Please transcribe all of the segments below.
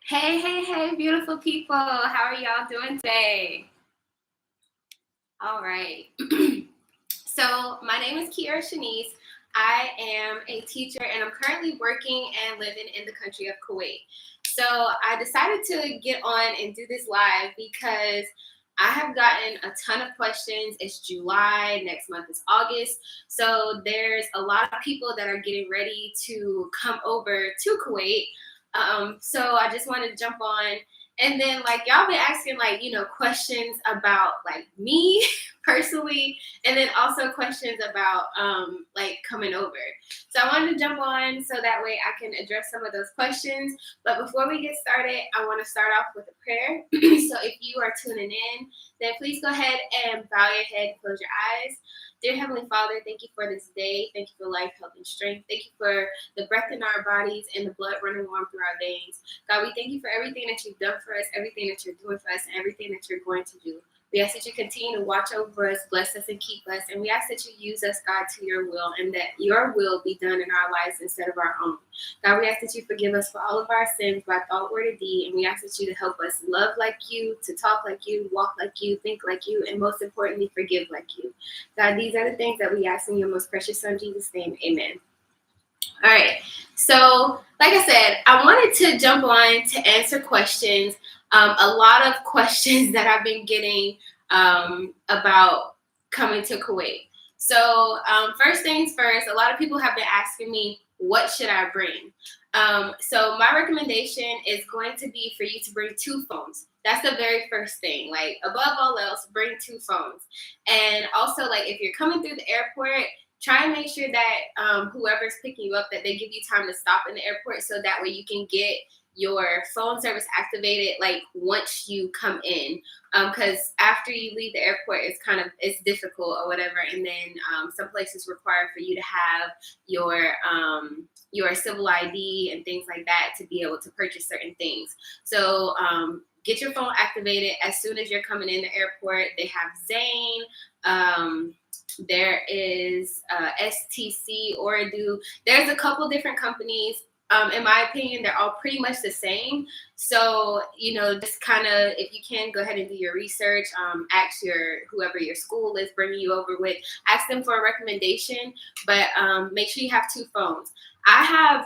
Hey, beautiful people. How are y'all doing today? All right. So, my name is Kiara Shanice. I am a teacher and I'm currently working and living in the country of Kuwait. So, I decided to get on and do this live because I have gotten a ton of questions. It's July, next month is August. So, there's a lot of people that are getting ready to come over to Kuwait. So I just wanted to jump on. And then like y'all been asking like, questions about like me personally, and then also questions about like coming over. So I wanted to jump on so that way I can address some of those questions. But before we get started, I want to start off with a prayer. So if you are tuning in, then please go ahead and bow your head, close your eyes. Dear Heavenly Father, thank you for this day. Thank you for life, health, and strength. Thank you for the breath in our bodies and the blood running warm through our veins. God, we thank you for everything that you've done for us, everything that you're doing for us, and everything that you're going to do. We ask that you continue to watch over us, bless us, and keep us. And we ask that you use us, God, to your will, and that your will be done in our lives instead of our own. God, we ask that you forgive us for all of our sins by thought, word, or deed. And we ask that you to help us love like you, to talk like you, walk like you, think like you, and most importantly, forgive like you. God, these are the things that we ask in your most precious Son, Jesus' name. Amen. All right. So, like I said, I wanted to jump on to answer questions. A lot of questions that I've been getting about coming to Kuwait. So, first things first, a lot of people have been asking me, what should I bring? So, my recommendation is going to be for you to bring 2 phones. That's the very first thing. Like, above all else, bring 2 phones. And also, like, if you're coming through the airport, try and make sure that whoever's picking you up, that they give you time to stop in the airport so that way you can get your phone service activated like once you come in, because after you leave the airport it's difficult or whatever, and then some places require for you to have your civil ID and things like that to be able to purchase certain things. So get your phone activated as soon as you're coming in the airport. They have Zane. There is STC, Ooredoo. There's a couple different companies. In my opinion, they're all pretty much the same. So, just kind of, if you can, go ahead and do your research. Ask whoever your school is bringing you over with, ask them for a recommendation. But make sure you have 2 phones. I have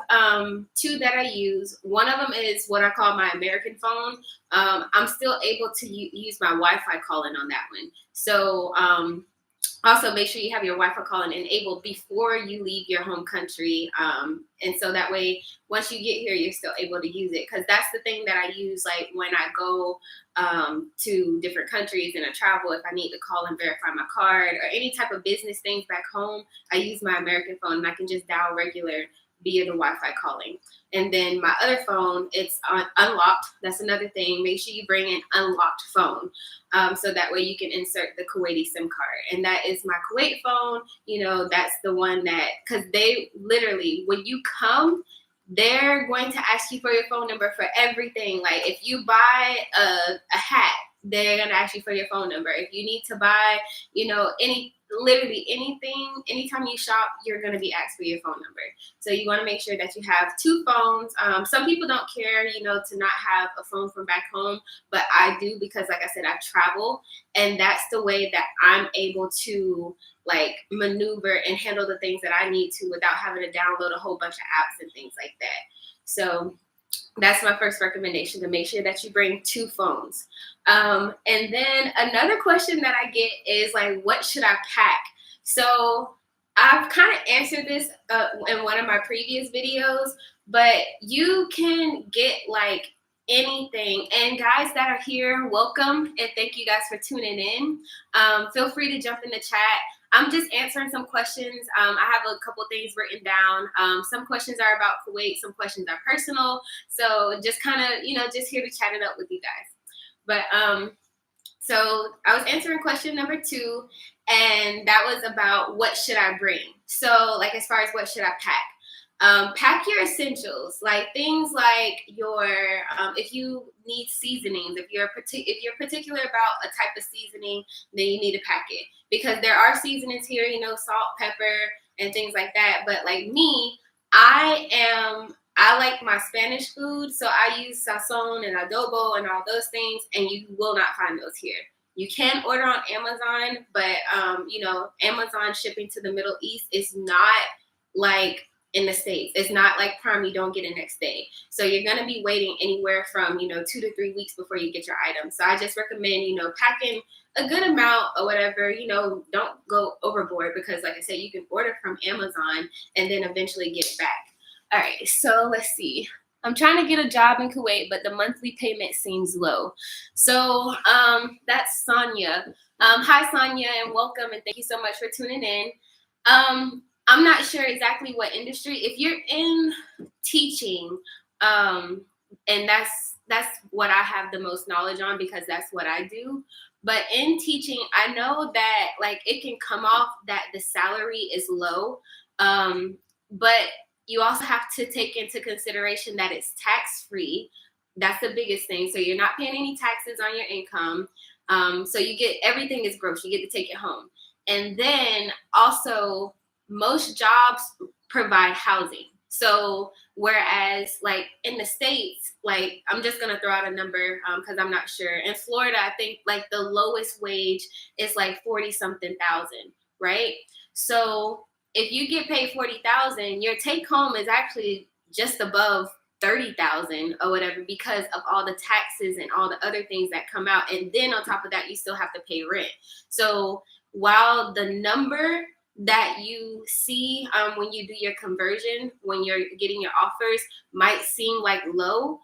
2 that I use. One of them is what I call my American phone. I'm still able to use my Wi-Fi calling on that one. So, also, make sure you have your Wi-Fi calling enabled before you leave your home country. And so that way, once you get here, you're still able to use it. Because that's the thing that I use, like when I go to different countries and I travel, if I need to call and verify my card or any type of business things back home, I use my American phone and I can just dial regular via the Wi-Fi calling. And then my other phone, it's unlocked. That's another thing. Make sure you bring an unlocked phone. So that way you can insert the Kuwaiti SIM card. And that is my Kuwait phone. That's the one that, because they literally, when you come, they're going to ask you for your phone number for everything. Like if you buy a hat, they're going to ask you for your phone number. If you need to buy, literally anything, anytime you shop, you're going to be asked for your phone number. So you want to make sure that you have 2 phones. Some people don't care, to not have a phone from back home, but I do, because like I said, I travel, and that's the way that I'm able to like maneuver and handle the things that I need to without having to download a whole bunch of apps and things like that. So that's my first recommendation, to make sure that you bring 2 phones. And then another question that I get is like, what should I pack? So I've kind of answered this in one of my previous videos, but you can get like anything. And guys that are here, welcome, and thank you guys for tuning in. Feel free to jump in the chat. I'm just answering some questions. I have a couple things written down. Some questions are about Kuwait, some questions are personal. So just kind of, just here to chat it up with you guys. But so I was answering question number 2, and that was about what should I bring. So like as far as what should I pack? Pack your essentials, like things like your if you need seasonings, if you're particular about a type of seasoning, then you need to pack it, because there are seasonings here, salt, pepper, and things like that. But like me, I I like my Spanish food, so I use sazon and adobo and all those things, and you will not find those here. You can order on Amazon, but Amazon shipping to the Middle East is not like in the States. It's not like Prime, you don't get it next day. So you're gonna be waiting anywhere from 2 to 3 weeks before you get your items. So I just recommend packing a good amount or whatever. Don't go overboard, because like I said, you can order from Amazon and then eventually get it back. All right, so let's see. I'm trying to get a job in Kuwait, but the monthly payment seems low. So that's Sonia. Hi, Sonia, and welcome, and thank you so much for tuning in. I'm not sure exactly what industry. If you're in teaching, and that's what I have the most knowledge on, because that's what I do. But in teaching, I know that like it can come off that the salary is low, but you also have to take into consideration that it's tax-free. That's the biggest thing. So you're not paying any taxes on your income. So you get, everything is gross. You get to take it home. And then also most jobs provide housing. So whereas like in the States, like I'm just going to throw out a number because I'm not sure. In Florida, I think like the lowest wage is like 40 something thousand, right? So if you get paid 40,000, your take home is actually just above 30,000 or whatever, because of all the taxes and all the other things that come out. And then on top of that, you still have to pay rent. So while the number that you see when you do your conversion, when you're getting your offers, might seem like low,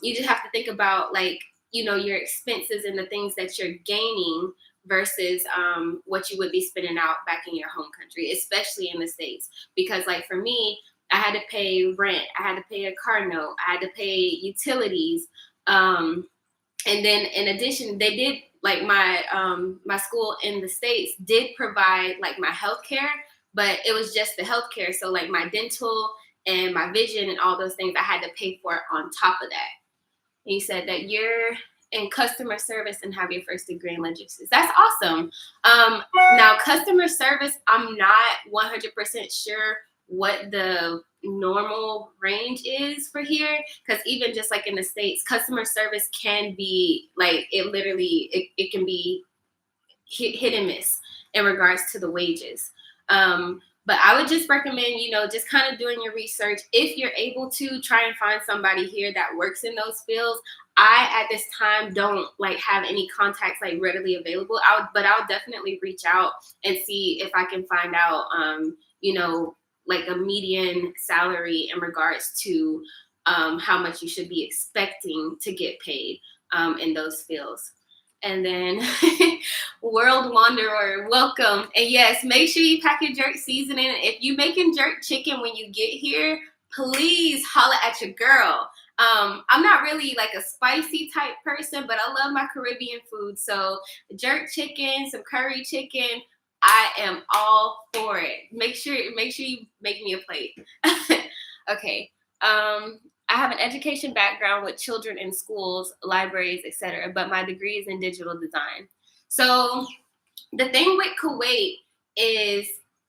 you just have to think about like, your expenses and the things that you're gaining versus what you would be spending out back in your home country, especially in the States. Because like for me, I had to pay rent, I had to pay a car note, I had to pay utilities. And then in addition, they did like my school in the States did provide like my healthcare, but it was just the healthcare. So like my dental and my vision and all those things, I had to pay for it on top of that. And you said that you're in customer service and have your first degree in logistics. That's awesome. Now, customer service, I'm not 100% sure what the normal range is for here, because even just like in the States, customer service can be like, it can be hit and miss in regards to the wages. But I would just recommend, just kind of doing your research. If you're able to, try and find somebody here that works in those fields. I, at this time, don't like have any contacts like readily available. But I'll definitely reach out and see if I can find out, like a median salary in regards to how much you should be expecting to get paid in those fields. And then World Wanderer, welcome. And yes, make sure you pack your jerk seasoning. If you're making jerk chicken when you get here, please holla at your girl. I'm not really like a spicy type person, but I love my Caribbean food. So jerk chicken, some curry chicken, I am all for it. Make sure you make me a plate. Okay. I have an education background with children in schools, libraries, etc., but my degree is in digital design. So the thing with Kuwait is,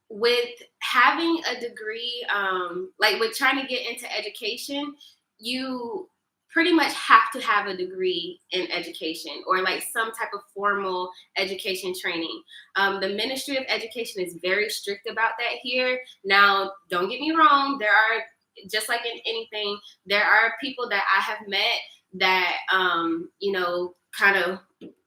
with having a degree, like with trying to get into education, you pretty much have to have a degree in education or like some type of formal education training. The Ministry of Education is very strict about that here. Now, don't get me wrong, there are, just like in anything, there are people that I have met that, kind of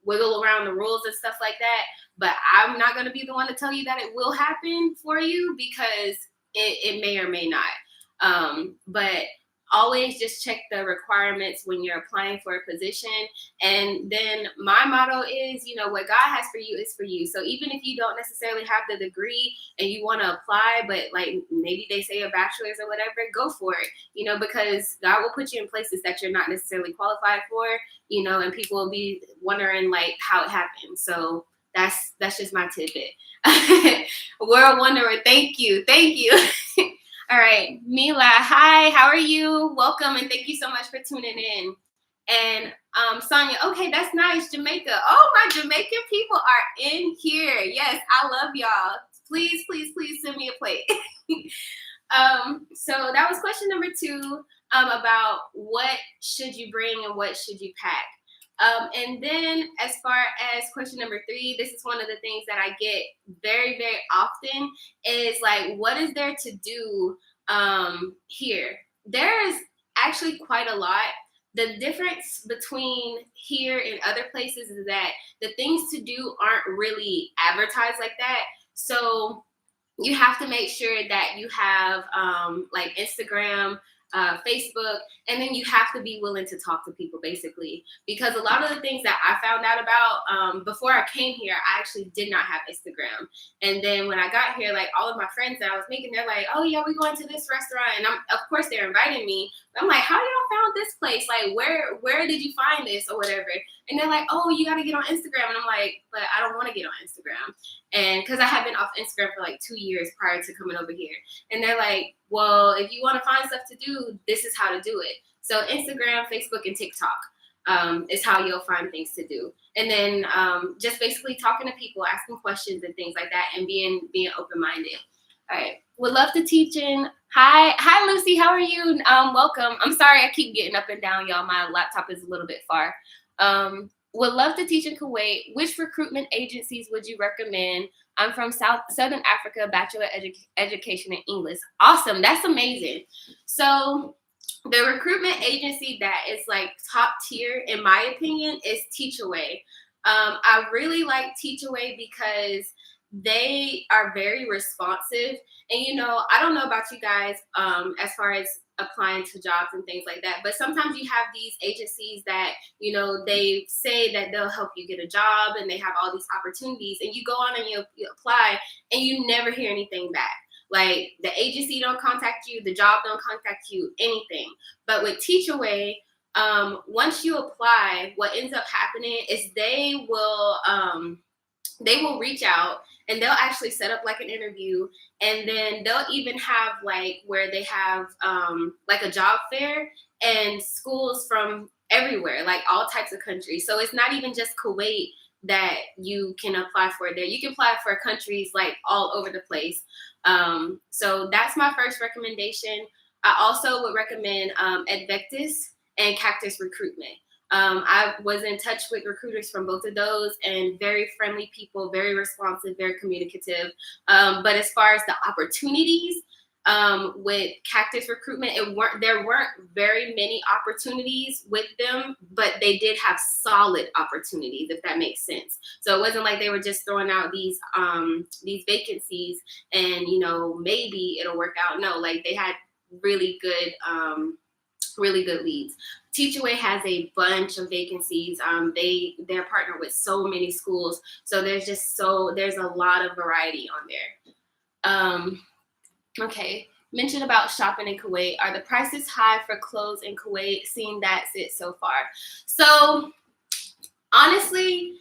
wiggle around the rules and stuff like that. But I'm not going to be the one to tell you that it will happen for you, because it may or may not. But always just check the requirements when you're applying for a position. And then my motto is, what God has for you is for you. So even if you don't necessarily have the degree and you want to apply, but like maybe they say a bachelor's or whatever, go for it, because God will put you in places that you're not necessarily qualified for, and people will be wondering like how it happened. So that's just my tidbit. World Wanderer, thank you. All right, Mila, hi, how are you? Welcome, and thank you so much for tuning in. And Sonia, okay, that's nice, Jamaica. Oh, my Jamaican people are in here. Yes, I love y'all. Please send me a plate. So that was question number 2, about what should you bring and what should you pack. And then as far as question number 3, this is one of the things that I get very, very often is like, what is there to do here? There is actually quite a lot. The difference between here and other places is that the things to do aren't really advertised like that. So you have to make sure that you have like Instagram, Facebook, and then you have to be willing to talk to people basically. Because a lot of the things that I found out about before I came here, I actually did not have Instagram. And then when I got here, like all of my friends that I was making, they're like, oh yeah, we're going to this restaurant. And of course they're inviting me. But I'm like, how y'all found this place? Like where did you find this or whatever? And they're like, oh, you got to get on Instagram. And I'm like, but I don't want to get on Instagram. And because I had been off Instagram for like 2 years prior to coming over here. And they're like, well, if you want to find stuff to do, this is how to do it. So Instagram, Facebook, and TikTok is how you'll find things to do. And then just basically talking to people, asking questions and things like that, and being open-minded. All right. Would love to teach in. Hi, Lucy. How are you? Welcome. I'm sorry I keep getting up and down, y'all. My laptop is a little bit far. Would love to teach in Kuwait. Which recruitment agencies would you recommend? I'm from Southern Africa, Bachelor Education in English. Awesome. That's amazing. So the recruitment agency that is like top tier, in my opinion, is Teachaway. I really like Teachaway because they are very responsive. And, you know, I don't know about you guys as far as applying to jobs and things like that, but sometimes you have these agencies that, you know, they say that they'll help you get a job and they have all these opportunities, and you go on and you apply and you never hear anything back. Like the agency don't contact you, the job don't contact you, anything. But with Teachaway, once you apply, what ends up happening is they will reach out and they'll actually set up like an interview, and then they'll even have like where they have like a job fair and schools from everywhere, like all types of countries. So it's not even just Kuwait that you can apply for there. You can apply for countries like all over the place. So that's my first recommendation. I also would recommend Advectus and Cactus Recruitment. I was in touch with recruiters from both of those, and very friendly people, very responsive, very communicative. But as far as the opportunities with Cactus Recruitment, there weren't very many opportunities with them, but they did have solid opportunities, if that makes sense. So it wasn't like they were just throwing out these vacancies and, you know, maybe it'll work out. No, like they had really good leads. Teachaway has a bunch of vacancies. They're partnered with so many schools, so there's a lot of variety on there. Okay, mention about shopping in Kuwait. Are the prices high for clothes in Kuwait? Seeing that's it so far. So honestly,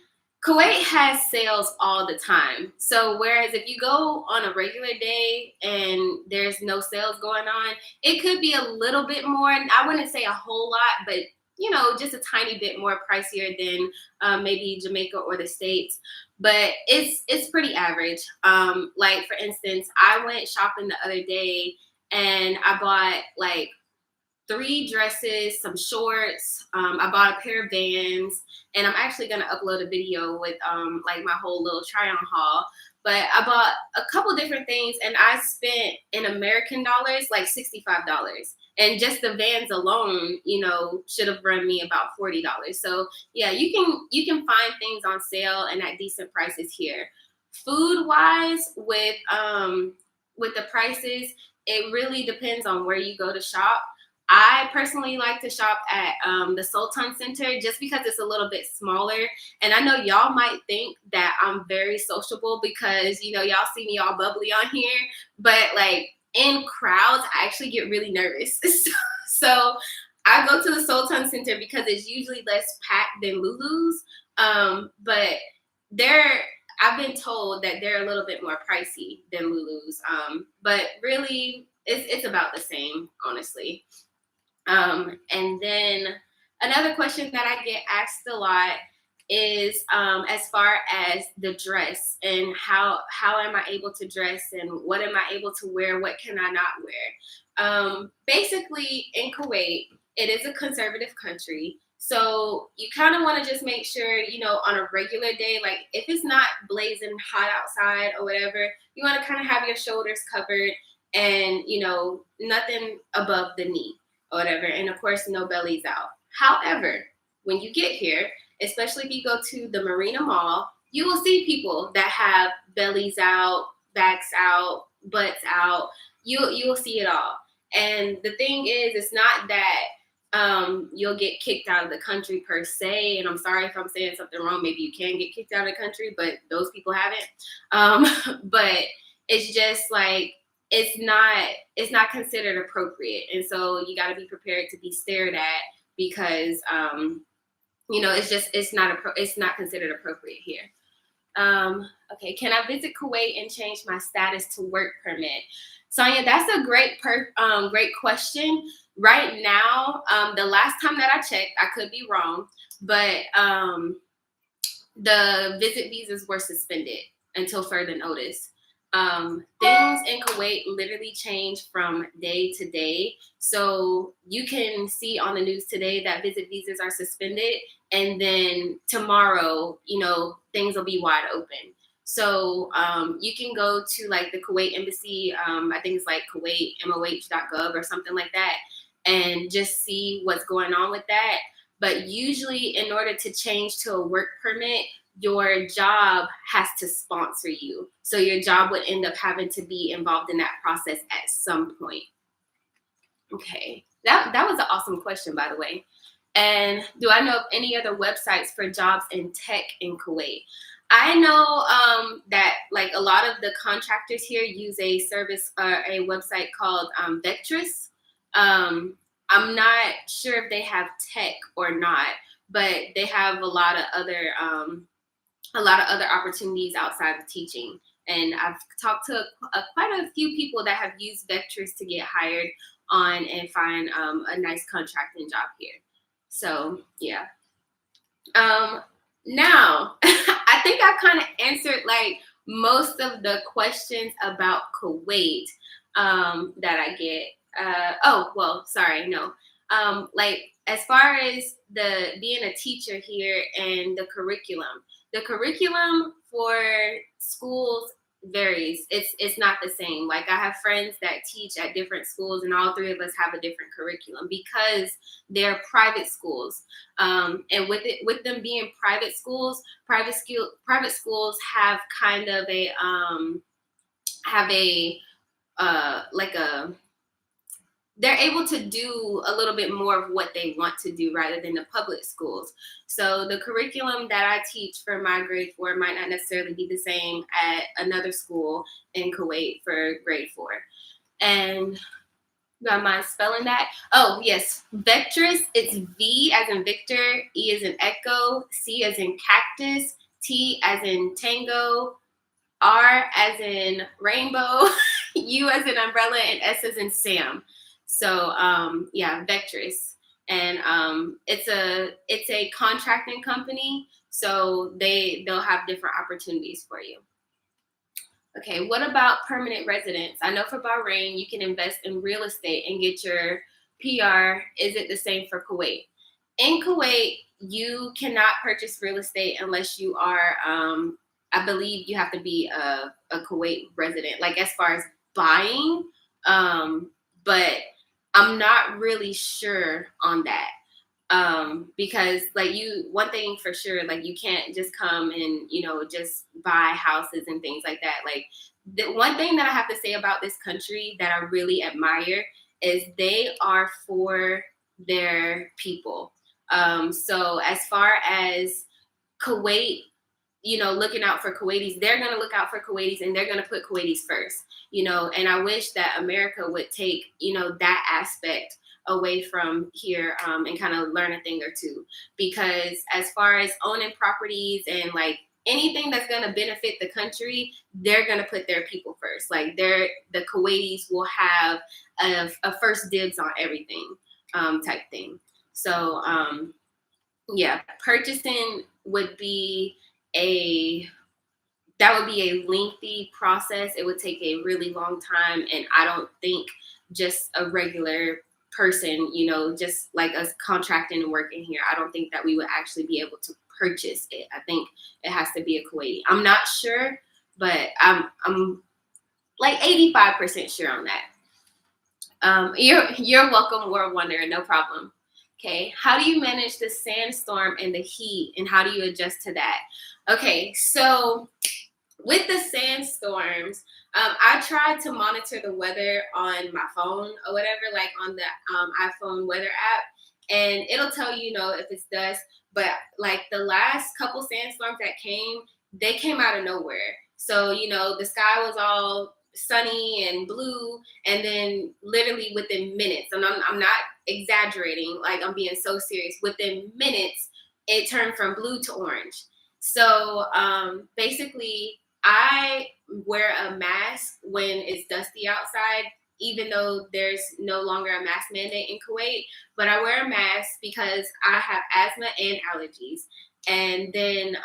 Kuwait has sales all the time. So whereas if you go on a regular day and there's no sales going on, it could be a little bit more. I wouldn't say a whole lot, but you know, just a tiny bit more pricier than maybe Jamaica or the States. But it's pretty average. Like for instance, I went shopping the other day and I bought like 3 dresses, some shorts. I bought a pair of Vans, and I'm actually gonna upload a video with like my whole little try-on haul. But I bought a couple different things, and I spent in American dollars like $65. And just the Vans alone, you know, should have run me about $40. So yeah, you can find things on sale and at decent prices here. Food wise, with the prices, it really depends on where you go to shop. I personally like to shop at the Sultan Center just because it's a little bit smaller. And I know y'all might think that I'm very sociable because, you know, y'all see me all bubbly on here. But like in crowds, I actually get really nervous. So I go to the Sultan Center because it's usually less packed than Lulu's. But I've been told that they're a little bit more pricey than Lulu's. But really, it's about the same, honestly. And then another question that I get asked a lot is as far as the dress and how am I able to dress and what am I able to wear, what can I not wear. Basically, in Kuwait, it is a conservative country. So you kind of want to just make sure, on a regular day, like if it's not blazing hot outside or whatever, you want to kind of have your shoulders covered and, nothing above the knee or whatever. And of course, no bellies out. However, when you get here, especially if you go to the Marina Mall, you will see people that have bellies out, backs out, butts out. You will see it all. And the thing is, it's not that you'll get kicked out of the country per se. And I'm sorry if I'm saying something wrong. Maybe you can get kicked out of the country, but those people haven't. But it's just like it's not considered appropriate, and so you got to be prepared to be stared at because it's not considered appropriate here. Okay, can I visit Kuwait and change my status to work permit? Sonia, that's a great question. Right now, the last time that I checked, I could be wrong, but the visit visas were suspended until further notice. Things in Kuwait literally change from day to day. So you can see on the news today that visit visas are suspended, and then tomorrow, things will be wide open. So you can go to like the Kuwait embassy. I think it's like kuwaitmoh.gov or something like that, and just see what's going on with that. But usually, in order to change to a work permit, your job has to sponsor you. So your job would end up having to be involved in that process at some point. Okay, that was an awesome question, by the way. And do I know of any other websites for jobs in tech in Kuwait? I know that like a lot of the contractors here use a service or a website called Vectress. I'm not sure if they have tech or not, but they have a lot of other opportunities outside of teaching. And I've talked to quite a few people that have used Vectress to get hired on and find a nice contracting job here. So yeah. Now, I think I kind of answered like most of the questions about Kuwait that I get. Like as far as being a teacher here and the curriculum for schools varies. It's not the same. Like I have friends that teach at different schools, and all three of us have a different curriculum because they're private schools. And with them being private schools have kind of they're able to do a little bit more of what they want to do rather than the public schools. So the curriculum that I teach for my grade 4 might not necessarily be the same at another school in Kuwait for grade 4. And do I mind spelling that? Oh, yes. Vectress, it's V as in Victor, E as in Echo, C as in Cactus, T as in Tango, R as in Rainbow, U as in Umbrella, and S as in Sam. So Vectress, and it's a contracting company, so they'll have different opportunities for you. Okay, what about permanent residence? I know for Bahrain you can invest in real estate and get your PR. Is it the same for Kuwait? In Kuwait, you cannot purchase real estate unless you are, I believe you have to be a Kuwait resident, like as far as buying, but I'm not really sure on that. Because like one thing for sure, like you can't just come and, just buy houses and things like that. Like the one thing that I have to say about this country that I really admire is they are for their people. So as far as Kuwait, looking out for Kuwaitis, they're going to look out for Kuwaitis and they're going to put Kuwaitis first, and I wish that America would take, that aspect away from here and kind of learn a thing or two, because as far as owning properties and like anything that's going to benefit the country, they're going to put their people first. Like the Kuwaitis will have a first dibs on everything type thing. So Yeah, purchasing would be a that would be a lengthy process. It would take a really long time, and I don't think just a regular person, just like us contracting and working here, I don't think that we would actually be able to purchase it. I think it has to be a Kuwaiti. I'm not sure, but I'm like 85% sure on that. You're welcome, World Wonder, no problem. Okay, how do you manage the sandstorm and the heat, and how do you adjust to that? Okay, so with the sandstorms, I try to monitor the weather on my phone or whatever, like on the iPhone weather app, and it'll tell you, if it's dust. But like the last couple sandstorms that came, they came out of nowhere. So the sky was all sunny and blue, and then literally within minutes, and I'm not exaggerating, like I'm being so serious. Within minutes, it turned from blue to orange. So basically, I wear a mask when it's dusty outside, even though there's no longer a mask mandate in Kuwait. But I wear a mask because I have asthma and allergies. And then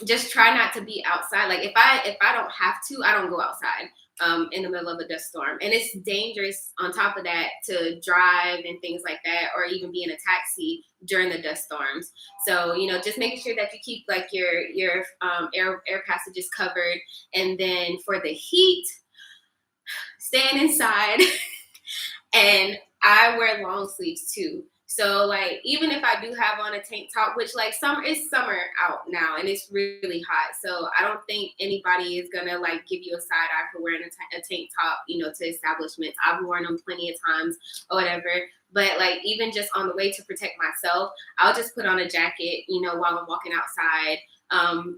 just try not to be outside. Like if I don't have to, I don't go outside in the middle of a dust storm. And it's dangerous on top of that to drive and things like that, or even be in a taxi during the dust storms. So just making sure that you keep like your air passages covered. And then for the heat, staying inside. And I wear long sleeves too. So like even if I do have on a tank top, which like it's summer out now and it's really hot. So I don't think anybody is gonna like give you a side eye for wearing a tank top, to establishments. I've worn them plenty of times or whatever. But like even just on the way to protect myself, I'll just put on a jacket, while I'm walking outside.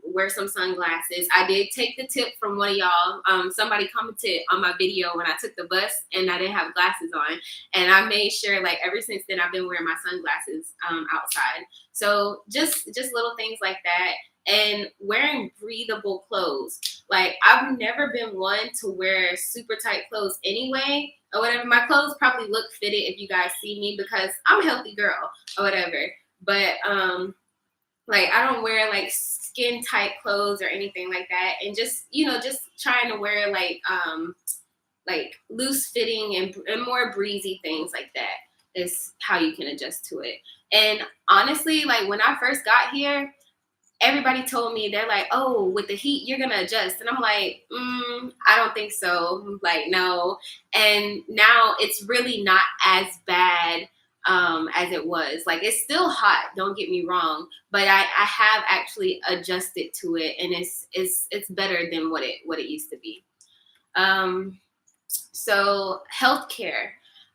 Wear some sunglasses. I did take the tip from one of y'all. Somebody commented on my video when I took the bus and I didn't have glasses on, and I made sure like ever since then I've been wearing my sunglasses outside. So just little things like that. And wearing breathable clothes. Like I've never been one to wear super tight clothes anyway or whatever. My clothes probably look fitted if you guys see me because I'm a healthy girl or whatever. But like I don't wear like skin tight clothes or anything like that. And just just trying to wear like loose fitting and more breezy things like that is how you can adjust to it. And honestly, like when I first got here, everybody told me, they're like, oh, with the heat you're gonna adjust. And I'm like, I don't think so. Like, no. And now it's really not as bad as it was. Like it's still hot, don't get me wrong, but I have actually adjusted to it, and it's better than what it used to be. So healthcare.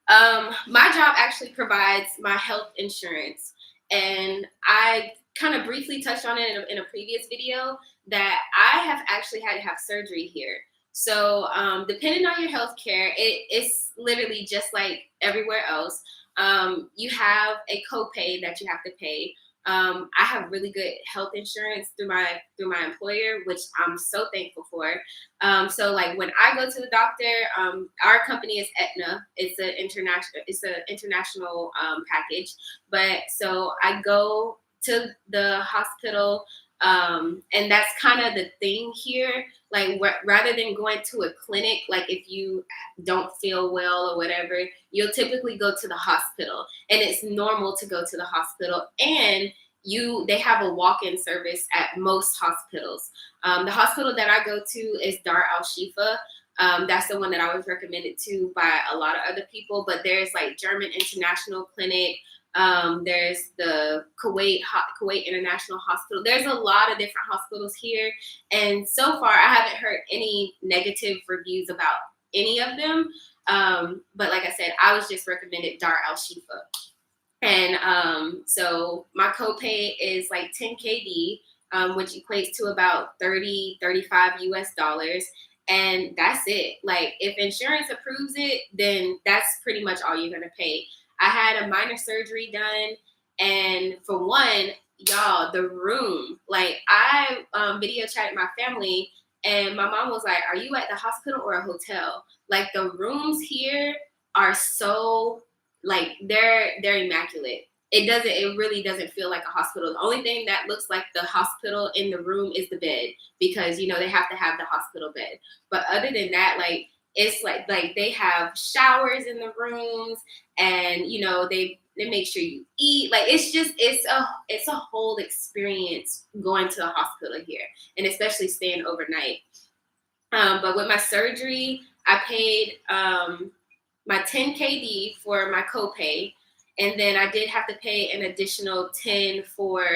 My job actually provides my health insurance, and I kind of briefly touched on it in a previous video that I have actually had to have surgery here. So depending on your healthcare, it's literally just like everywhere else. You have a copay that you have to pay. I have really good health insurance through my employer, which I'm so thankful for. So like when I go to the doctor, our company is Aetna. It's an international package. But so I go to the hospital, and that's kind of the thing here. Like rather than going to a clinic, like if you don't feel well or whatever, you'll typically go to the hospital, and it's normal to go to the hospital. And they have a walk-in service at most hospitals. The hospital that I go to is Dar Al Shifa. That's the one that I was recommended to by a lot of other people. But there's like German International Clinic. There's the Kuwait International Hospital. There's a lot of different hospitals here. And so far, I haven't heard any negative reviews about any of them. But like I said, I was just recommended Dar Al Shifa. And so my copay is like 10 KD, which equates to about 35 US dollars. And that's it. Like if insurance approves it, then that's pretty much all you're going to pay. I had a minor surgery done. And for one, y'all, the room, like I video chatted my family, and my mom was like, are you at the hospital or a hotel? Like the rooms here are so like they're immaculate. it really doesn't feel like a hospital. The only thing that looks like the hospital in the room is the bed, because they have to have the hospital bed. But other than that, like, it's like they have showers in the rooms, and they make sure you eat. Like, it's a whole experience going to the hospital here, and especially staying overnight. But with my surgery, I paid my 10 KD for my copay, and then I did have to pay an additional 10 for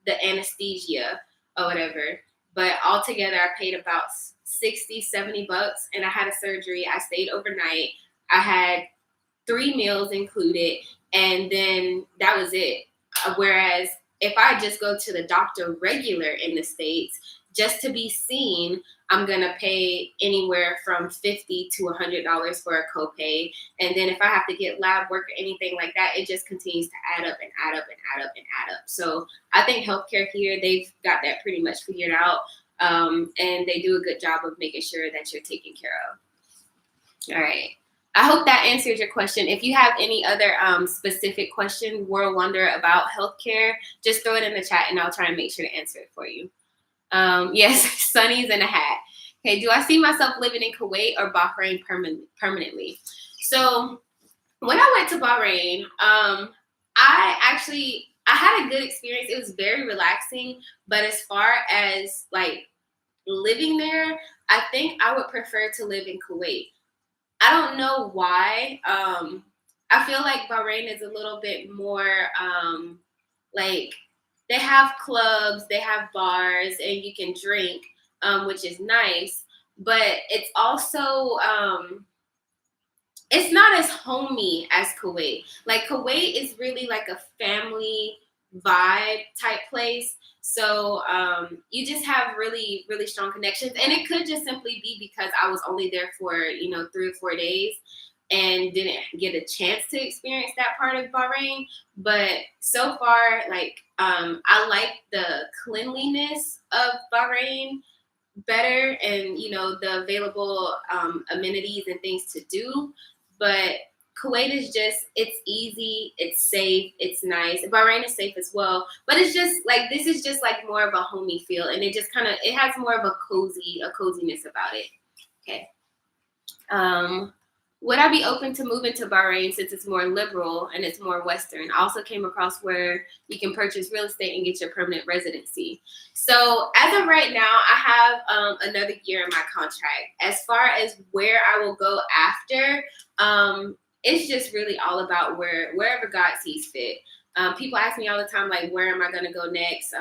the anesthesia or whatever. But altogether, I paid about 60, $70, and I had a surgery. I stayed overnight. I had 3 meals included, and then that was it. Whereas if I just go to the doctor regular in the States, just to be seen, I'm going to pay anywhere from $50 to $100 for a copay. And then if I have to get lab work or anything like that, it just continues to add up and add up and add up and add up. So I think healthcare here, they've got that pretty much figured out. And they do a good job of making sure that you're taken care of. All right. I hope that answered your question. If you have any other specific question, World Wonder, about healthcare, just throw it in the chat and I'll try and make sure to answer it for you. Yes, sunnies and a hat. Okay, do I see myself living in Kuwait or Bahrain permanently? So when I went to Bahrain, I had a good experience. It was very relaxing, but as far as like living there, I think I would prefer to live in Kuwait. I don't know why. I feel like Bahrain is a little bit more like, they have clubs, they have bars, and you can drink, which is nice. But it's also, it's not as homey as Kuwait. Like, Kuwait is really like a family vibe type place. So you just have really, really strong connections. And it could just simply be because I was only there for, 3 or 4 days and didn't get a chance to experience that part of Bahrain. But so far, like, I like the cleanliness of Bahrain better, and the available amenities and things to do. But Kuwait is just, it's easy, it's safe, it's nice. Bahrain is safe as well, but it's just like, this is just like more of a homey feel, and it has more of a coziness about it. Okay. Would I be open to moving to Bahrain since it's more liberal and it's more Western? I also came across where you can purchase real estate and get your permanent residency. So as of right now, I have another year in my contract. As far as where I will go after, it's just really all about wherever God sees fit. People ask me all the time, like, where am I going to go next?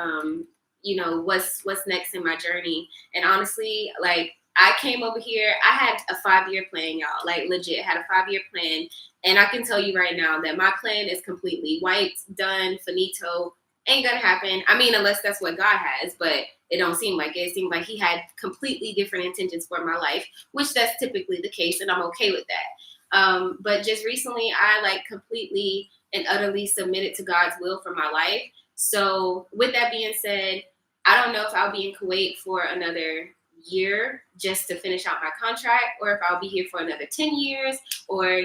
What's next in my journey? And honestly, like, I came over here, I had a 5-year plan, y'all, like legit had a 5-year plan. And I can tell you right now that my plan is completely wiped, done, finito, ain't gonna happen. I mean, unless that's what God has, but it don't seem like it. It seemed like he had completely different intentions for my life, which that's typically the case, and I'm okay with that. But just recently, I like completely and utterly submitted to God's will for my life. So with that being said, I don't know if I'll be in Kuwait for another year just to finish out my contract, or if I'll be here for another 10 years, or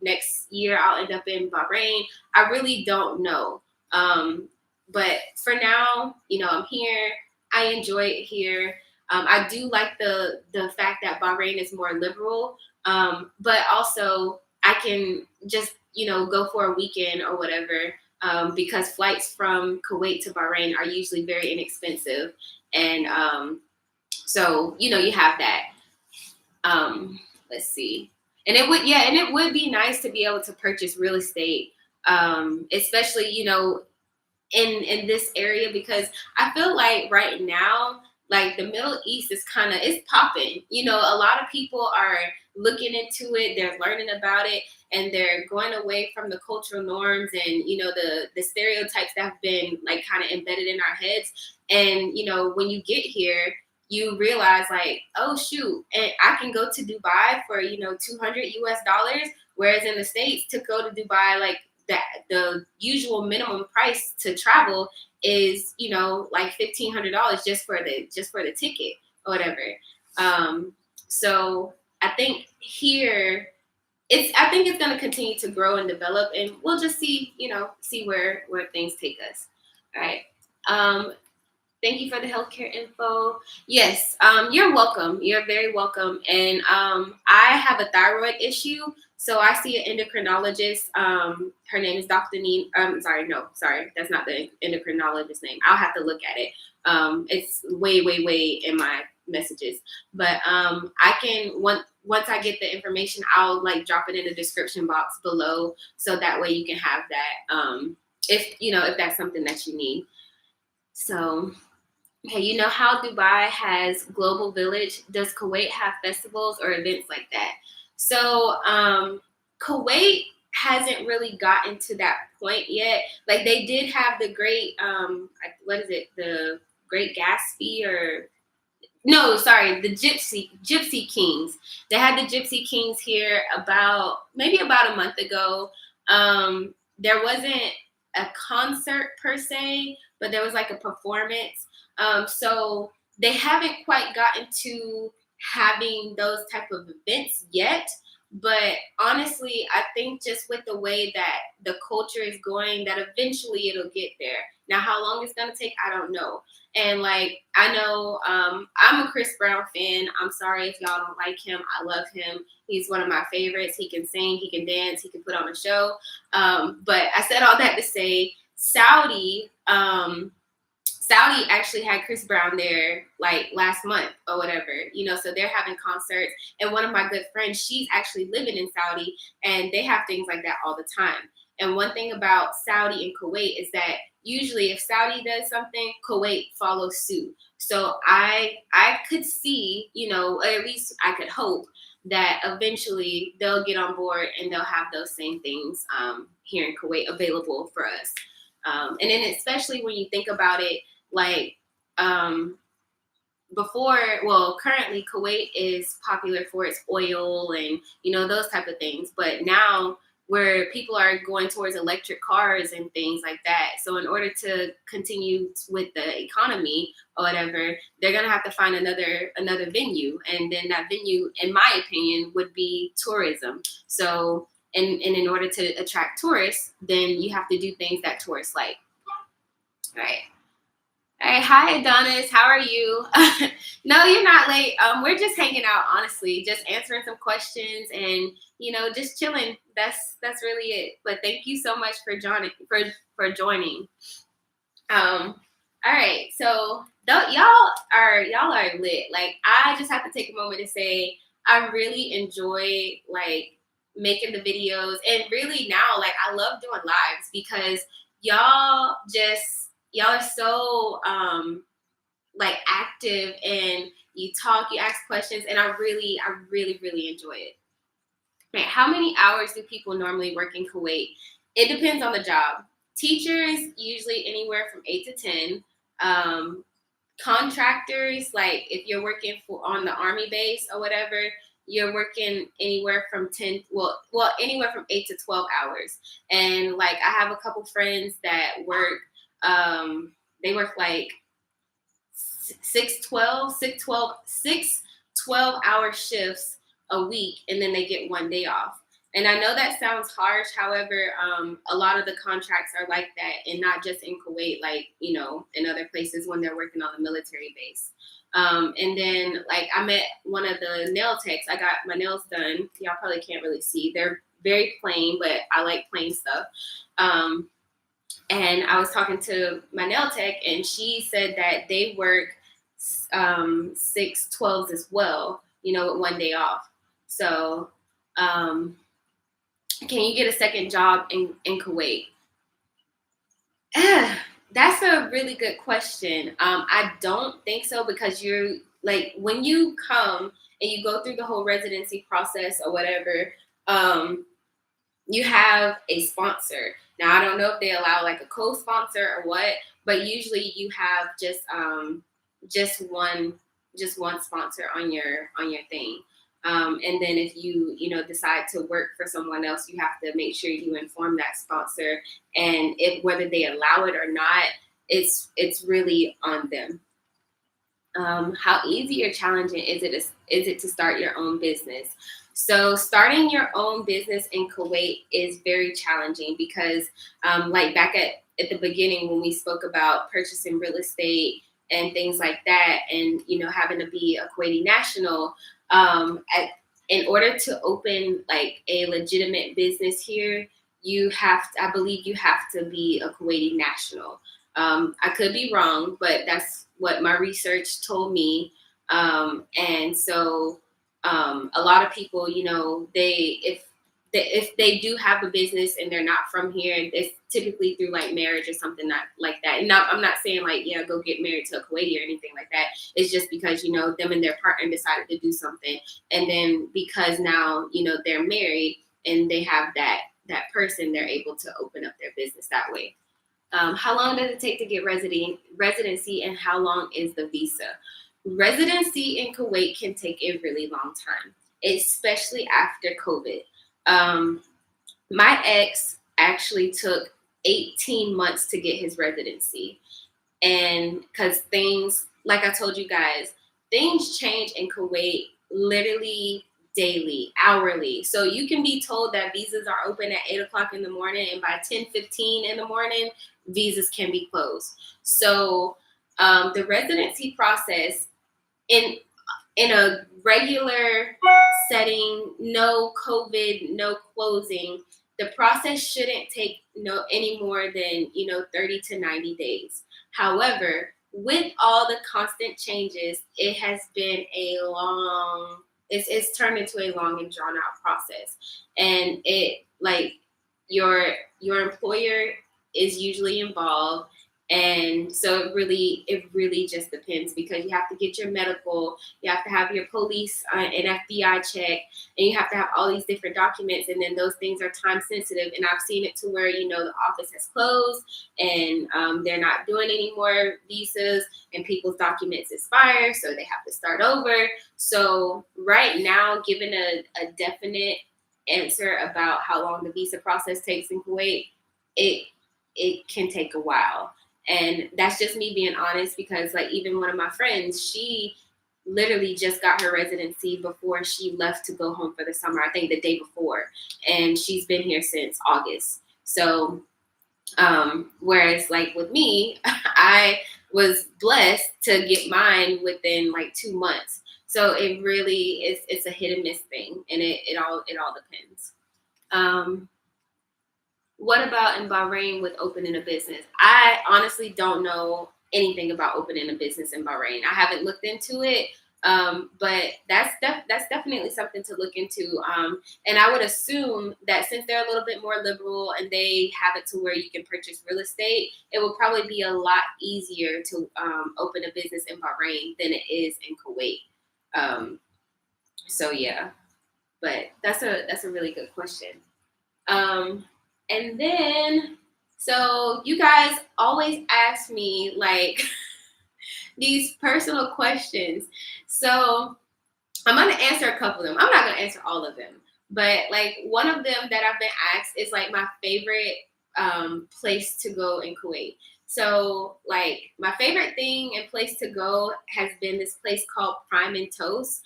next year I'll end up in Bahrain. I really don't know. But for now, I'm here. I enjoy it here. I do like the fact that Bahrain is more liberal, but also I can just go for a weekend or whatever, because flights from Kuwait to Bahrain are usually very inexpensive. And so, you have that. Let's see. And it would be nice to be able to purchase real estate, especially, in this area, because I feel like right now, like, the Middle East is it's popping. A lot of people are looking into it, they're learning about it, and they're going away from the cultural norms and, the stereotypes that have been like kind of embedded in our heads. And, when you get here, you realize like, oh shoot, and I can go to Dubai for, $200 US, whereas in the States to go to Dubai, like the usual minimum price to travel is, like $1,500 just for the ticket or whatever. So I think here I think it's going to continue to grow and develop, and we'll just see where things take us. All right. Thank you for the healthcare info. Yes, you're welcome. You're very welcome. And I have a thyroid issue, so I see an endocrinologist. Her name is Dr. Neen. Sorry, that's not the endocrinologist's name. I'll have to look at it. It's way, way, way in my messages. But I can once I get the information, I'll like drop it in the description box below, so that way you can have that. If that's something that you need. So. Okay, you know how Dubai has Global Village? Does Kuwait have festivals or events like that? So Kuwait hasn't really gotten to that point yet. Like they did have the great, the Great Gatsby or no, sorry, the Gypsy Kings. They had the Gypsy Kings here maybe about a month ago. There wasn't a concert per se, but there was like a performance. So they haven't quite gotten to having those type of events yet. But honestly, I think just with the way that the culture is going, that eventually it'll get there. Now, how long it's going to take, I don't know. And like, I know I'm a Chris Brown fan. I'm sorry if y'all don't like him. I love him. He's one of my favorites. He can sing, he can dance, he can put on a show. But I said all that to say Saudi actually had Chris Brown there like last month or whatever, so they're having concerts. And one of my good friends, she's actually living in Saudi, and they have things like that all the time. And one thing about Saudi and Kuwait is that usually if Saudi does something, Kuwait follows suit. So I could see, or at least I could hope that eventually they'll get on board and they'll have those same things here in Kuwait available for us. And then especially when you think about it, like currently Kuwait is popular for its oil and, those type of things. But now where people are going towards electric cars and things like that. So in order to continue with the economy or whatever, they're going to have to find another venue. And then that venue, in my opinion, would be tourism. So and in order to attract tourists, then you have to do things that tourists like. All right. Hey, hi Adonis, how are you? No, you're not late. We're just hanging out, honestly, just answering some questions and just chilling. That's really it. But thank you so much for joining. All right, so y'all are lit. Like I just have to take a moment to say I really enjoy like making the videos, and really now like I love doing lives because y'all are so like active, and you talk, you ask questions, and I really enjoy it. Right. How many hours do people normally work in Kuwait? It depends on the job. Teachers usually anywhere from 8 to 10. Contractors, like if you're working on the army base or whatever, you're working anywhere from anywhere from 8 to 12 hours. And like I have a couple friends that work. They work like 12-hour shifts a week, and then they get one day off. And I know that sounds harsh. However, a lot of the contracts are like that, and not just in Kuwait, like, in other places when they're working on the military base. And then like I met one of the nail techs. I got my nails done. Y'all probably can't really see. They're very plain, but I like plain stuff. And I was talking to my nail tech, and she said that they work 6/12s as well, with one day off. So can you get a second job in Kuwait? That's a really good question. I don't think so, because you're like, when you come and you go through the whole residency process or whatever, you have a sponsor. Now, I don't know if they allow like a co-sponsor or what, but usually you have just one sponsor on your thing. And then if you decide to work for someone else, you have to make sure you inform that sponsor, and whether they allow it or not, it's really on them. How easy or challenging is it to start your own business? So starting your own business in Kuwait is very challenging because, like back at the beginning when we spoke about purchasing real estate and things like that, and having to be a Kuwaiti national, in order to open like a legitimate business here, I believe you have to be a Kuwaiti national. I could be wrong, but that's what my research told me. And so a lot of people, if they do have a business and they're not from here, it's typically through like marriage or something like that. And I'm not saying like, yeah, go get married to a Kuwaiti or anything like that. It's just because, them and their partner decided to do something. And then because now, they're married and they have that person, they're able to open up their business that way. How long does it take to get residency, and how long is the visa? Residency in Kuwait can take a really long time, especially after COVID. My ex actually took 18 months to get his residency. And because things, like I told you guys, things change in Kuwait literally daily, hourly. So you can be told that visas are open at 8 o'clock in the morning, and by 10:15 in the morning, visas can be closed. So the residency process in a regular setting, no COVID, no closing, the process shouldn't take any more than 30 to 90 days. However, with all the constant changes, it has been it's turned into a long and drawn out process. And it like your employer is usually involved. And so it really just depends, because you have to get your medical, you have to have your police and FBI check, and you have to have all these different documents. And then those things are time sensitive. And I've seen it to where, the office has closed and they're not doing any more visas, and people's documents expire. So they have to start over. So right now, given a definite answer about how long the visa process takes in Kuwait, it can take a while. And that's just me being honest, because like even one of my friends, she literally just got her residency before she left to go home for the summer, I think the day before. And she's been here since August. So whereas like with me, I was blessed to get mine within like 2 months. So it really is, it's a hit and miss thing, and it all depends. What about in Bahrain with opening a business? I honestly don't know anything about opening a business in Bahrain. I haven't looked into it, but that's definitely something to look into. And I would assume that since they're a little bit more liberal and they have it to where you can purchase real estate, it will probably be a lot easier to open a business in Bahrain than it is in Kuwait. So yeah, but that's a really good question. And then, so you guys always ask me like these personal questions. So I'm going to answer a couple of them. I'm not going to answer all of them, but like one of them that I've been asked is like my favorite place to go in Kuwait. So like my favorite thing and place to go has been this place called Prime and Toast.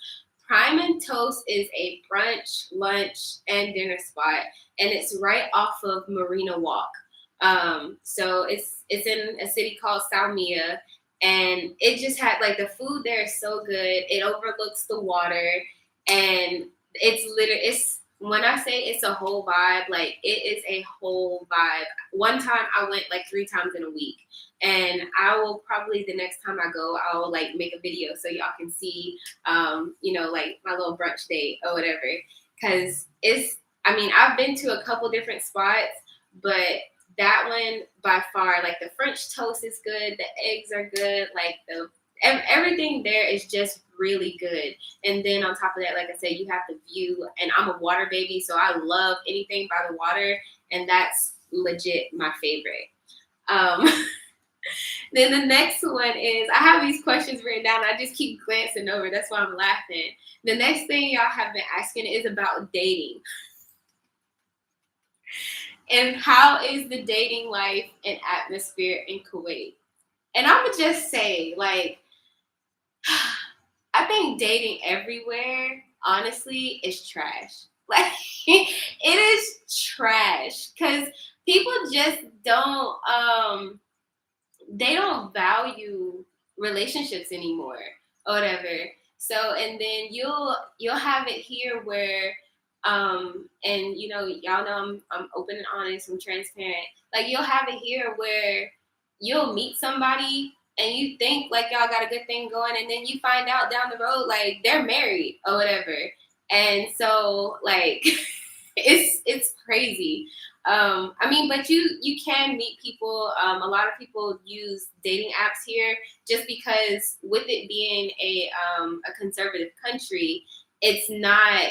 Prime and Toast is a brunch, lunch, and dinner spot, and it's right off of Marina Walk. So it's in a city called Salmiya, and it just had like the food there is so good. It overlooks the water, and it's when I say it's a whole vibe, like it is a whole vibe. One time I went like 3 times in a week, and I will probably the next time I go, I'll like make a video so y'all can see, like my little brunch date or whatever. Cause I've been to a couple different spots, but that one by far, like the French toast is good, the eggs are good, like everything there is just really good. And then on top of that, like I said, you have the view, and I'm a water baby, so I love anything by the water, and that's legit my favorite. Then the next one is, I have these questions written down, I just keep glancing over, that's why I'm laughing. The next thing y'all have been asking is about dating. And how is the dating life and atmosphere in Kuwait? And I would just say, like, I think dating everywhere, honestly is trash. Like it is trash because people just they don't value relationships anymore or whatever. So and then you'll have it here where and y'all know I'm open and honest, I'm transparent. Like you'll have it here where you'll meet somebody and you think like y'all got a good thing going, and then you find out down the road like they're married or whatever. And so like it's crazy. I mean, but you can meet people. A lot of people use dating apps here just because with it being a conservative country, it's not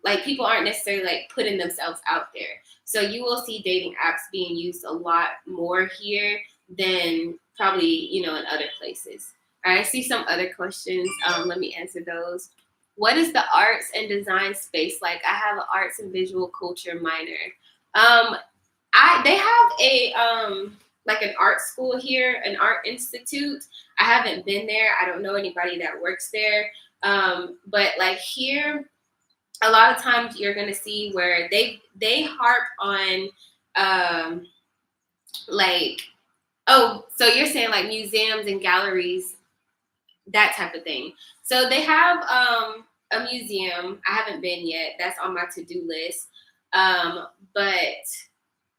like people aren't necessarily like putting themselves out there. So you will see dating apps being used a lot more here than probably in other places. All right, I see some other questions. Let me answer those. What is the arts and design space like? I have an arts and visual culture minor. They have a like an art school here, an art institute. I haven't been there. I don't know anybody that works there. But like here, a lot of times you're gonna see where they harp on like, oh, so you're saying like museums and galleries, that type of thing. So they have a museum. I haven't been yet. That's on my to-do list. But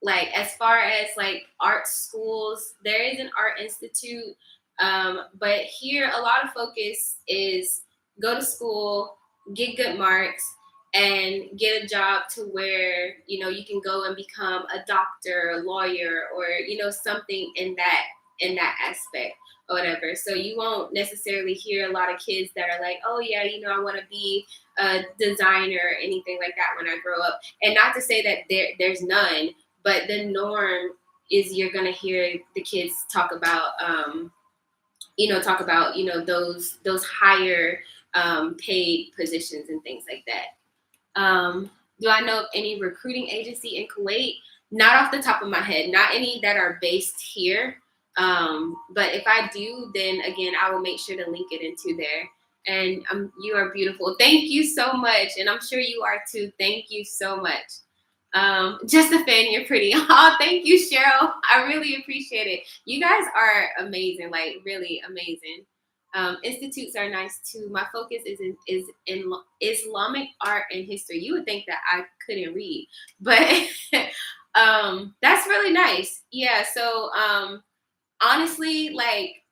like as far as like art schools, there is an art institute. But here a lot of focus is go to school, get good marks, and get a job to where you can go and become a doctor, a lawyer, or something in that aspect or whatever. So you won't necessarily hear a lot of kids that are like, oh yeah, I want to be a designer or anything like that when I grow up. And not to say that there's none, but the norm is you're gonna hear the kids talk about those higher paid positions and things like that. Do I know of any recruiting agency in Kuwait? Not off the top of my head, not any that are based here. But if I do, then again, I will make sure to link it into there. And you are beautiful. Thank you so much. And I'm sure you are too. Thank you so much. Just a fan, you're pretty. Oh, thank you, Cheryl. I really appreciate it. You guys are amazing, like really amazing. Institutes are nice too. My focus is in Islamic art and history. You would think that I couldn't read, but that's really nice. Yeah. So honestly, like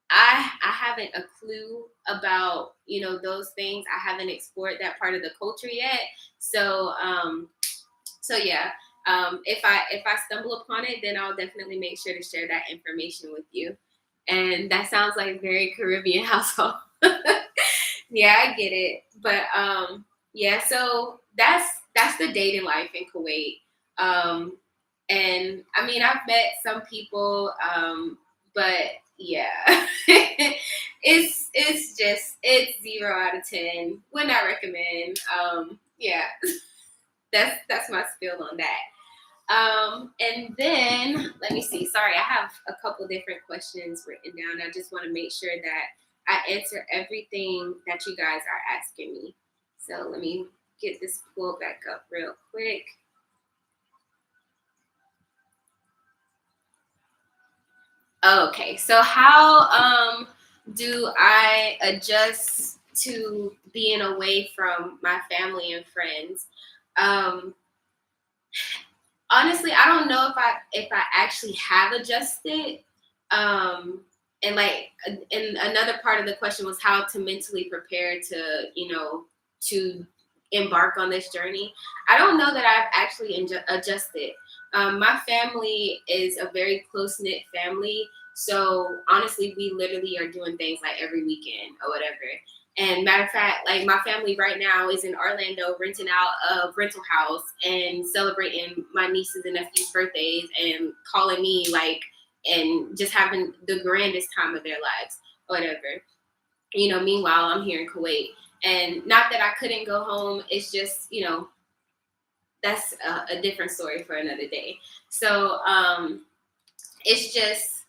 I haven't a clue about those things. I haven't explored that part of the culture yet. So yeah. If I stumble upon it, then I'll definitely make sure to share that information with you. And that sounds like a very Caribbean household. Yeah, I get it. But yeah, so that's the dating life in Kuwait. And I mean, I've met some people, but yeah, it's 0 out of 10. Would not recommend. Yeah, that's my spill on that. And then let me see. Sorry, I have a couple different questions written down. I just want to make sure that I answer everything that you guys are asking me. So let me get this pulled back up real quick. Okay, so how do I adjust to being away from my family and friends? Honestly, I don't know if I actually have adjusted. And like, and another part of the question was how to mentally prepare to to embark on this journey. I don't know that I've actually adjusted. My family is a very close knit family, so honestly, we literally are doing things like every weekend or whatever. And matter of fact, like my family right now is in Orlando renting out a rental house and celebrating my nieces and nephews' birthdays and calling me like and just having the grandest time of their lives or whatever. Meanwhile, I'm here in Kuwait. And not that I couldn't go home, it's just, that's a different story for another day. So it's just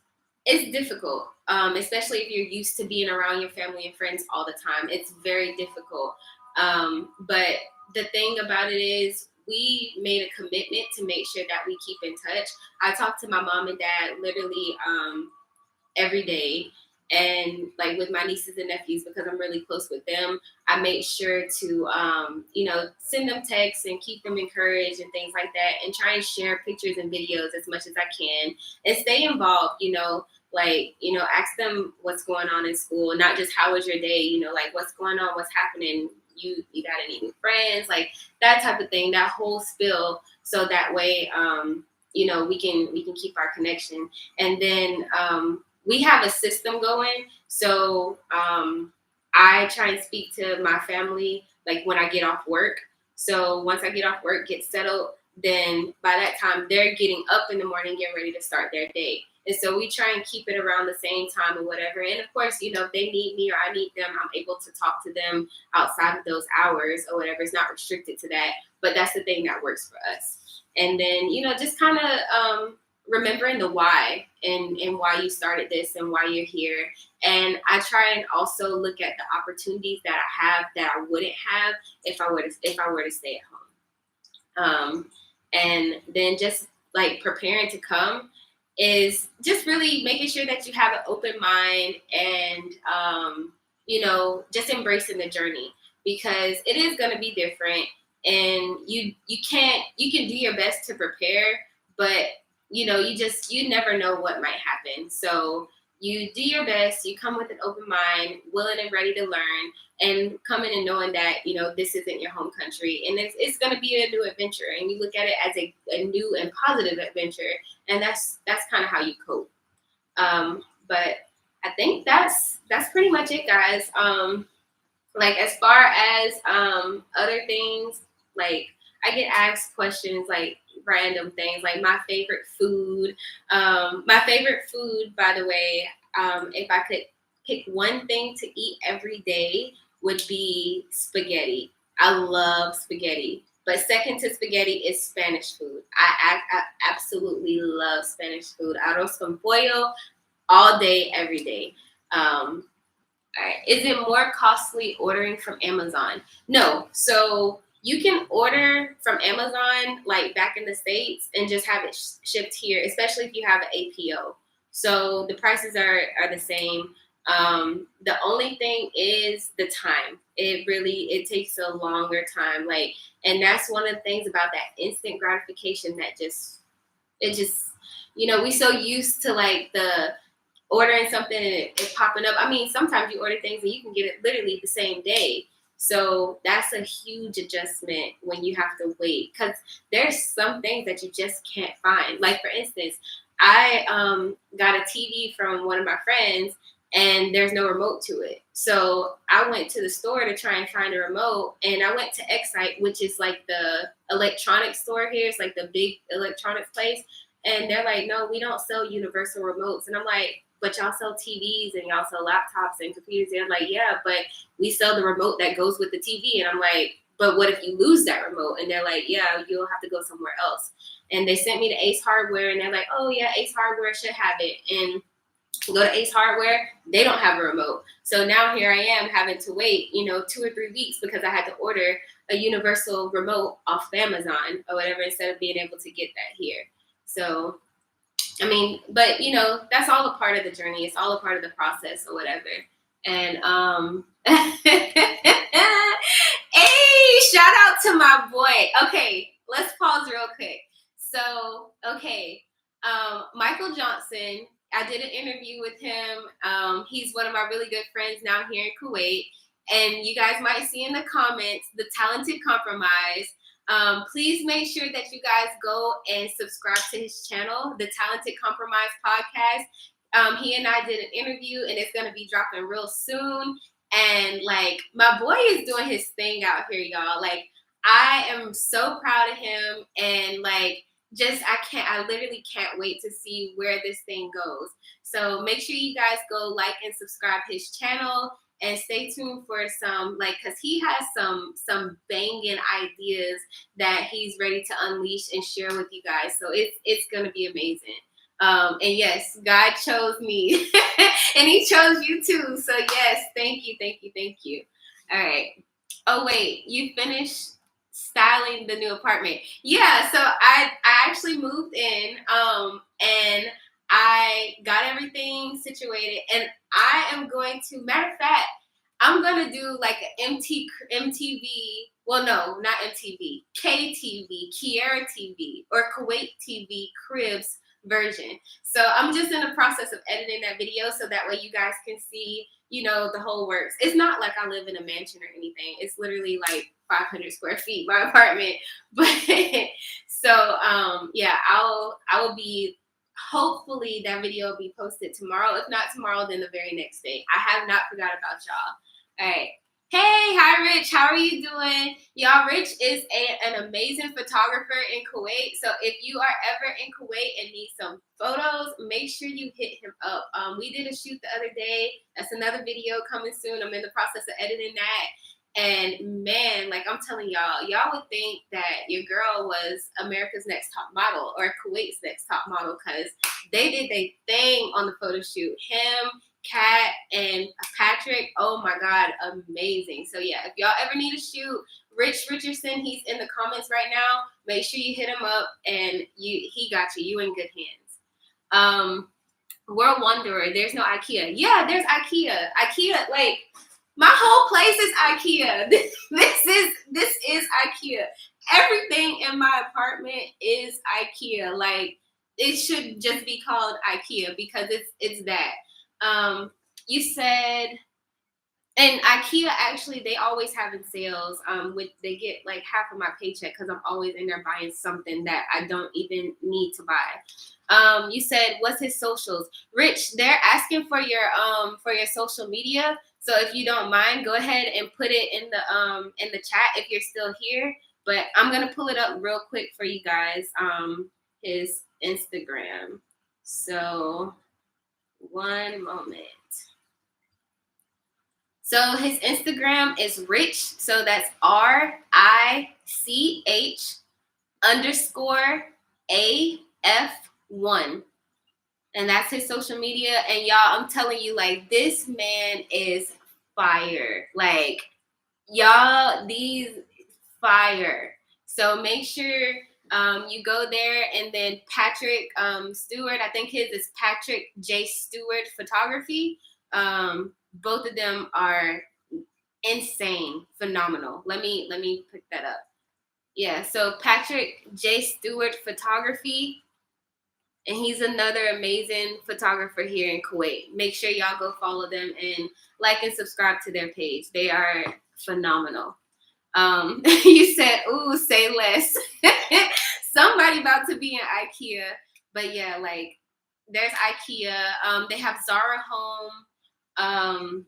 it's difficult, especially if you're used to being around your family and friends all the time. It's very difficult. But the thing about it is, we made a commitment to make sure that we keep in touch. I talk to my mom and dad literally every day. And like with my nieces and nephews, because I'm really close with them, I make sure to, send them texts and keep them encouraged and things like that, and try and share pictures and videos as much as I can and stay involved, ask them what's going on in school, not just how was your day, like what's going on, what's happening, you got any new friends, like that type of thing, that whole spill. So that way, we can keep our connection. And then we have a system going. So I try and speak to my family like when I get off work. So once I get off work, get settled, then by that time they're getting up in the morning, getting ready to start their day. And so we try and keep it around the same time or whatever. And of course, if they need me or I need them, I'm able to talk to them outside of those hours or whatever. It's not restricted to that. But that's the thing that works for us. And then, just kind of remembering the why and why you started this and why you're here. And I try and also look at the opportunities that I have that I wouldn't have if I were to stay at home. And then just like preparing to come is just really making sure that you have an open mind and just embracing the journey, because it is going to be different. And you can do your best to prepare, but you never know what might happen. So you do your best, you come with an open mind, willing and ready to learn, and coming and knowing that, this isn't your home country, and it's going to be a new adventure, and you look at it as a new and positive adventure, and that's kind of how you cope. But I think that's pretty much it, guys. Like as far as other things, like I get asked questions like random things, like my favorite food. My favorite food, by the way, if I could pick one thing to eat every day, would be spaghetti. I love spaghetti. But second to spaghetti is Spanish food. I absolutely love Spanish food. Arroz con pollo all day, every day. All right. Is it more costly ordering from Amazon? No. So you can order from Amazon like back in the States and just have it shipped here, especially if you have an APO. So the prices are the same. The only thing is the time. It takes a longer time. And that's one of the things about that instant gratification that we so used to like the ordering something and it popping up. I mean, sometimes you order things and you can get it literally the same day. So that's a huge adjustment when you have to wait, because there's some things that you just can't find. Like for instance, I got a TV from one of my friends and there's no remote to it. So I went to the store to try and find a remote, and I went to Excite, which is like the electronics store here. It's like the big electronics place. And they're like, no, we don't sell universal remotes. And I'm like, but y'all sell TVs and y'all sell laptops and computers. And I'm like, yeah, but we sell the remote that goes with the TV. And I'm like, but what if you lose that remote? And they're like, yeah, you'll have to go somewhere else. And they sent me to Ace Hardware, and they're like, oh yeah, Ace Hardware should have it. And go to Ace Hardware, they don't have a remote. So now here I am having to wait, 2 or 3 weeks because I had to order a universal remote off of Amazon or whatever, instead of being able to get that here. So I mean, but that's all a part of the journey. It's all a part of the process or whatever. And hey, shout out to my boy. Okay, let's pause real quick. So, okay, Michael Johnson, I did an interview with him. He's one of my really good friends now here in Kuwait. And you guys might see in the comments, The Talented Compromise. Please make sure that you guys go and subscribe to his channel, The Talented Compromise Podcast. He and I did an interview, and it's going to be dropping real soon. And like, my boy is doing his thing out here, y'all. Like, I am so proud of him. And like, I literally can't wait to see where this thing goes. So make sure you guys go like and subscribe his channel. And stay tuned for some, because he has some banging ideas that he's ready to unleash and share with you guys. So it's going to be amazing. And yes, God chose me and he chose you too. So yes, thank you, thank you, thank you. All right. Oh wait, you finished styling the new apartment. Yeah, so I actually moved in and I got everything situated and I am going to, matter of fact, I'm gonna do like an MTV. Well, no, not MTV. KTV, Kiara TV, or Kuwait TV Cribs version. So I'm just in the process of editing that video so that way you guys can see, you know, the whole works. It's not like I live in a mansion or anything. It's literally like 500 square feet, my apartment. But so yeah, I will be, hopefully that video will be posted tomorrow. If not tomorrow, then the very next day. I have not forgot about y'all. All right. Hey, hi Rich, how are you doing? Y'all, Rich is an amazing photographer in Kuwait. So if you are ever in Kuwait and need some photos, make sure you hit him up. We did a shoot the other day. That's another video coming soon. I'm in the process of editing that. And man, like I'm telling y'all would think that your girl was America's Next Top Model or Kuwait's Next Top Model because they did their thing on the photo shoot. Him, Kat, and Patrick, oh my God, amazing. So yeah, if y'all ever need a shoot, Rich Richardson, he's in the comments right now. Make sure you hit him up and he got you. You in good hands. World Wanderer, there's no IKEA. Yeah, there's IKEA. IKEA, like my whole place is IKEA. This is IKEA. Everything in my apartment is IKEA. Like it should just be called IKEA because it's that. You said, and IKEA actually they always having sales. They get like half of my paycheck because I'm always in there buying something that I don't even need to buy. You said, what's his socials? Rich, they're asking for your social media. So if you don't mind, go ahead and put it in the chat if you're still here. But I'm gonna pull it up real quick for you guys. His Instagram. So one moment. So his Instagram is Rich. So that's RICH_AF1. And that's his social media. And y'all, I'm telling you, like, this man is fire. Like, y'all, these fire. So make sure you go there, and then Patrick Stewart, I think his is Patrick J. Stewart Photography. Both of them are insane, phenomenal. Let me pick that up. Yeah, so Patrick J. Stewart Photography, and he's another amazing photographer here in Kuwait. Make sure y'all go follow them and like and subscribe to their page. They are phenomenal. You said, ooh, say less. Somebody about to be in IKEA. But yeah, like there's IKEA. They have Zara Home,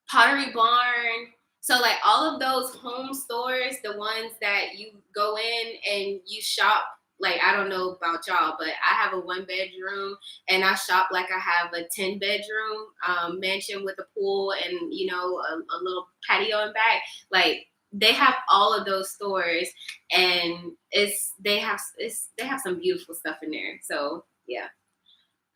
Pottery Barn. So like all of those home stores, the ones that you go in and you shop, like I don't know about y'all, but I have a 1-bedroom and I shop like I have a 10-bedroom mansion with a pool and you know a little patio in back. Like they have all of those stores and they have some beautiful stuff in there. So yeah.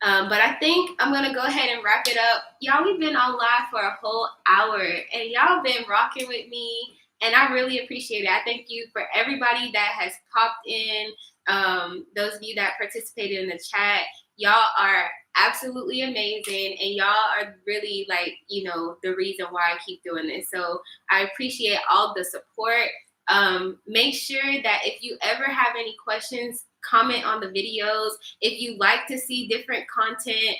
But I think I'm going to go ahead and wrap it up. Y'all, we've been on live for a whole hour, and y'all been rocking with me, and I really appreciate it. I thank you for everybody that has popped in, those of you that participated in the chat. Y'all are absolutely amazing, and y'all are really, like, you know, the reason why I keep doing this. So I appreciate all the support. Make sure that if you ever have any questions, comment on the videos. If you like to see different content,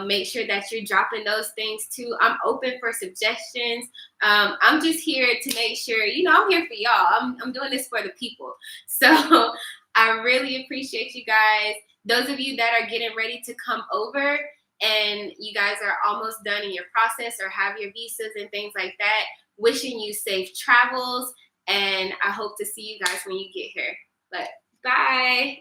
make sure that you're dropping those things too. I'm open for suggestions. I'm just here to make sure, you know, I'm here for y'all. I'm doing this for the people. So I really appreciate you guys. Those of you that are getting ready to come over and you guys are almost done in your process or have your visas and things like that, wishing you safe travels. And I hope to see you guys when you get here. But bye.